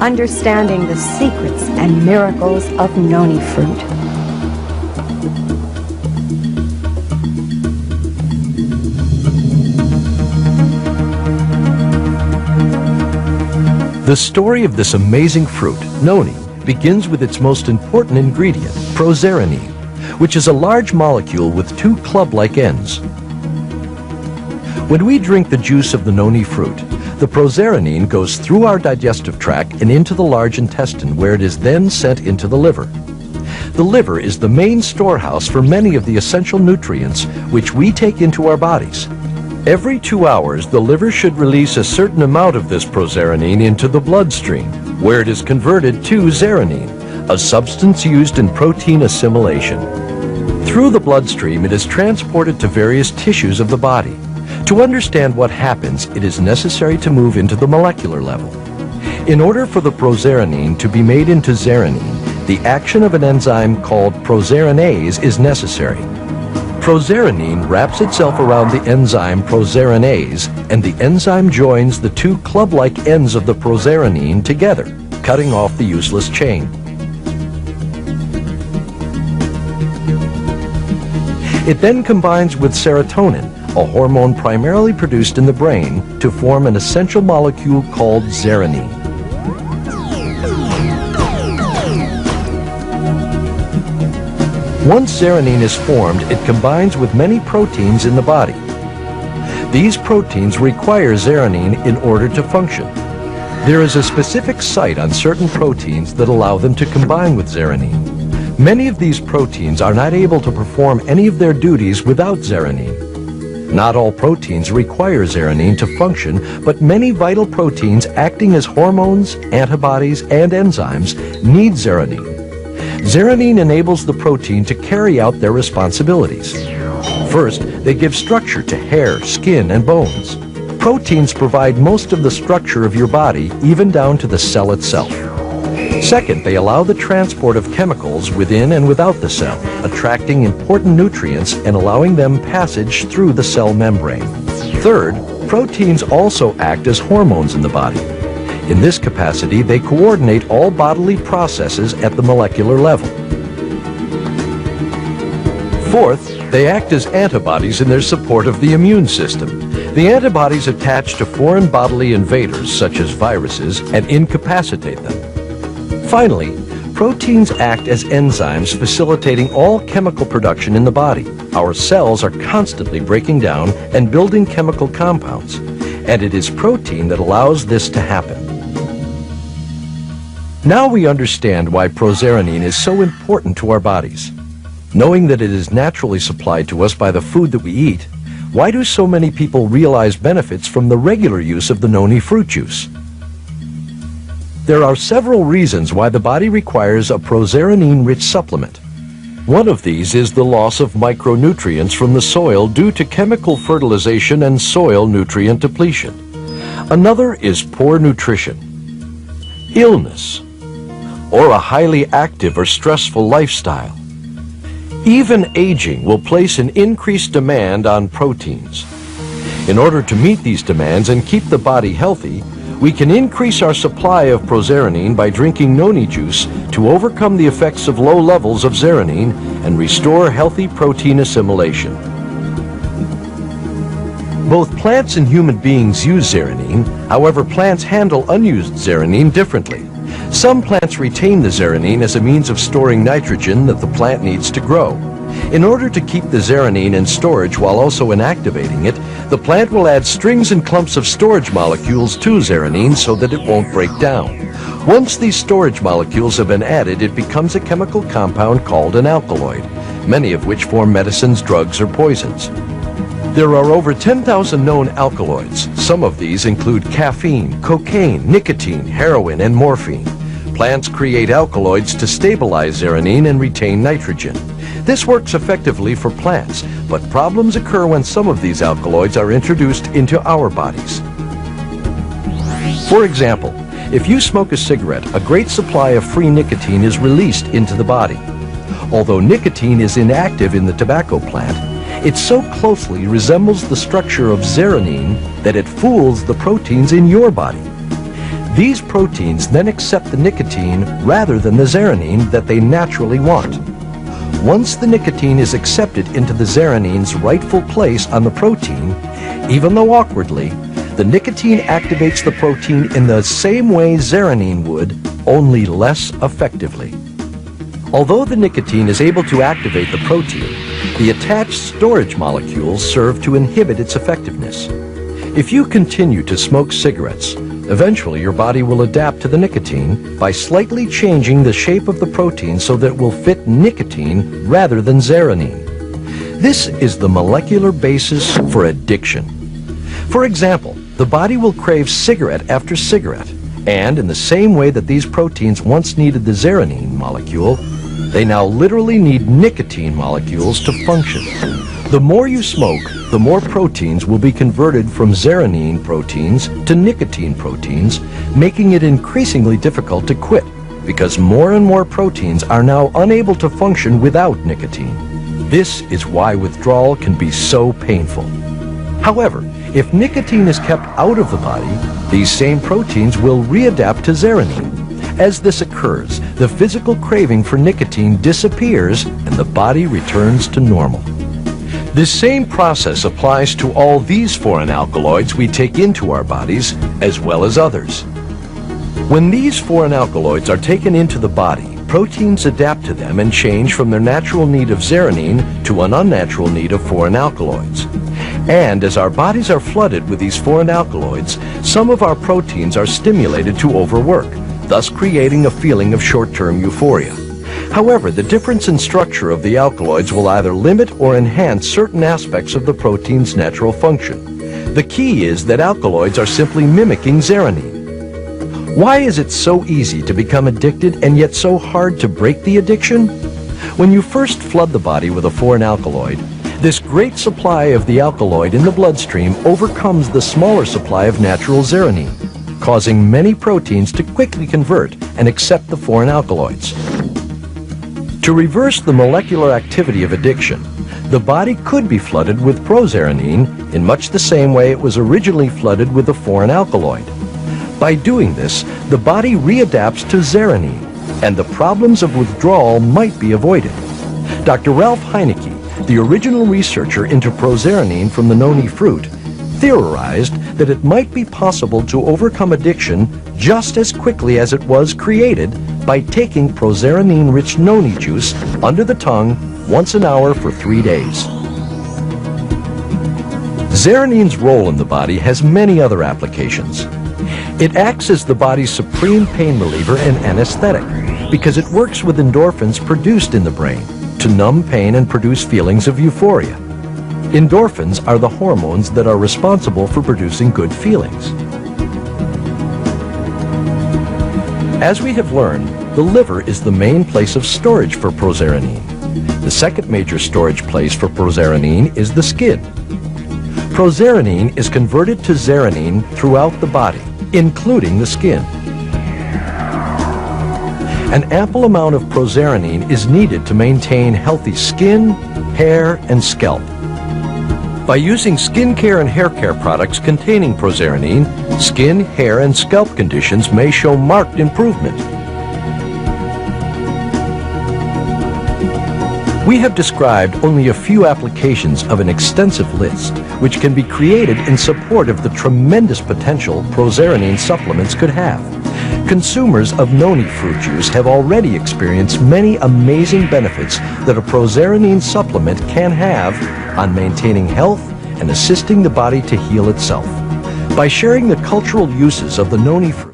understanding the secrets and miracles of noni fruit. The story of this amazing fruit, noni, begins with its most important ingredient, proserenine, which is a large molecule with two club-like ends. When we drink the juice of the noni fruit, the proserenine goes through our digestive tract and into the large intestine, where it is then sent into the liver. The liver is the main storehouse for many of the essential nutrients which we take into our bodies. Every 2 hours, the liver should release a certain amount of this proserenine into the bloodstream, where it is converted to zeranine, a substance used in protein assimilation. Through the bloodstream, it is transported to various tissues of the body. To understand what happens, it is necessary to move into the molecular level. In order for the proserenine to be made into zeranine, the action of an enzyme called proserinase is necessary. Proserenine wraps itself around the enzyme proserinase, and the enzyme joins the two club-like ends of the proserenine together, cutting off the useless chain. It then combines with serotonin, a hormone primarily produced in the brain, to form an essential molecule called zeranine. Once zeranine is formed, it combines with many proteins in the body. These proteins require zeranine in order to function. There is a specific site on certain proteins that allow them to combine with zeranine. Many of these proteins are not able to perform any of their duties without zeranine. Not all proteins require zeranine to function, but many vital proteins acting as hormones, antibodies, and enzymes need zeranine. Zeranine enables the protein to carry out their responsibilities. First, they give structure to hair, skin, and bones. Proteins provide most of the structure of your body, even down to the cell itself. Second, they allow the transport of chemicals within and without the cell, attracting important nutrients and allowing them passage through the cell membrane. Third, proteins also act as hormones in the body. In this capacity, they coordinate all bodily processes at the molecular level. Fourth, they act as antibodies in their support of the immune system. The antibodies attach to foreign bodily invaders, such as viruses, and incapacitate them. Finally, proteins act as enzymes facilitating all chemical production in the body. Our cells are constantly breaking down and building chemical compounds, and it is protein that allows this to happen. Now we understand why proserenine is so important to our bodies. Knowing that it is naturally supplied to us by the food that we eat, why do so many people realize benefits from the regular use of the noni fruit juice? There are several reasons why the body requires a proserenine-rich supplement. One of these is the loss of micronutrients from the soil due to chemical fertilization and soil nutrient depletion. Another is poor nutrition, illness, or a highly active or stressful lifestyle. Even aging will place an increased demand on proteins. In order to meet these demands and keep the body healthy, we can increase our supply of proserenine by drinking noni juice to overcome the effects of low levels of zeranine and restore healthy protein assimilation. Both plants and human beings use zeranine. However, plants handle unused zeranine differently. Some plants retain the zeranine as a means of storing nitrogen that the plant needs to grow. In order to keep the zeranine in storage while also inactivating it, the plant will add strings and clumps of storage molecules to zeranine so that it won't break down. Once these storage molecules have been added, it becomes a chemical compound called an alkaloid, many of which form medicines, drugs, or poisons. There are over 10,000 known alkaloids. Some of these include caffeine, cocaine, nicotine, heroin, and morphine. Plants create alkaloids to stabilize zeranine and retain nitrogen. This works effectively for plants, but problems occur when some of these alkaloids are introduced into our bodies. For example, if you smoke a cigarette, a great supply of free nicotine is released into the body. Although nicotine is inactive in the tobacco plant, it so closely resembles the structure of zeranine that it fools the proteins in your body. These proteins then accept the nicotine rather than the zeranine that they naturally want. Once the nicotine is accepted into the zeranine's rightful place on the protein, even though awkwardly, the nicotine activates the protein in the same way zeranine would, only less effectively. Although the nicotine is able to activate the protein, the attached storage molecules serve to inhibit its effectiveness. If you continue to smoke cigarettes, eventually your body will adapt to the nicotine by slightly changing the shape of the protein so that it will fit nicotine rather than zeranine. This is the molecular basis for addiction. For example, the body will crave cigarette after cigarette, and in the same way that these proteins once needed the zeranine molecule, they now literally need nicotine molecules to function. The more you smoke, the more proteins will be converted from zeranine proteins to nicotine proteins, making it increasingly difficult to quit because more and more proteins are now unable to function without nicotine. This is why withdrawal can be so painful. However, if nicotine is kept out of the body, these same proteins will readapt to zeranine. As this occurs, the physical craving for nicotine disappears and the body returns to normal. This same process applies to all these foreign alkaloids we take into our bodies, as well as others. When these foreign alkaloids are taken into the body, proteins adapt to them and change from their natural need of zeranine to an unnatural need of foreign alkaloids. And as our bodies are flooded with these foreign alkaloids, some of our proteins are stimulated to overwork, thus creating a feeling of short-term euphoria. However, the difference in structure of the alkaloids will either limit or enhance certain aspects of the protein's natural function. The key is that alkaloids are simply mimicking zeranine. Why is it so easy to become addicted and yet so hard to break the addiction? When you first flood the body with a foreign alkaloid, this great supply of the alkaloid in the bloodstream overcomes the smaller supply of natural zeranine, causing many proteins to quickly convert and accept the foreign alkaloids. To reverse the molecular activity of addiction, the body could be flooded with prozeranine in much the same way it was originally flooded with the foreign alkaloid. By doing this, the body readapts to zeranine, and the problems of withdrawal might be avoided. Dr. Ralph Heineke, the original researcher into prozeranine from the noni fruit, theorized that it might be possible to overcome addiction just as quickly as it was created by taking prozeranine-rich noni juice under the tongue once an hour for 3 days. Zeranine's role in the body has many other applications. It acts as the body's supreme pain reliever and anesthetic because it works with endorphins produced in the brain to numb pain and produce feelings of euphoria. Endorphins are the hormones that are responsible for producing good feelings. As we have learned, the liver is the main place of storage for prozeranine. The second major storage place for prozeranine is the skin. Prozeranine is converted to zeranine throughout the body, including the skin. An ample amount of prozeranine is needed to maintain healthy skin, hair, and scalp. By using skincare and hair care products containing prozeranine, skin, hair, and scalp conditions may show marked improvement. We have described only a few applications of an extensive list, which can be created in support of the tremendous potential prozeranine supplements could have. Consumers of noni fruit juice have already experienced many amazing benefits that a prozeranine supplement can have on maintaining health and assisting the body to heal itself. By sharing the cultural uses of the noni fruit,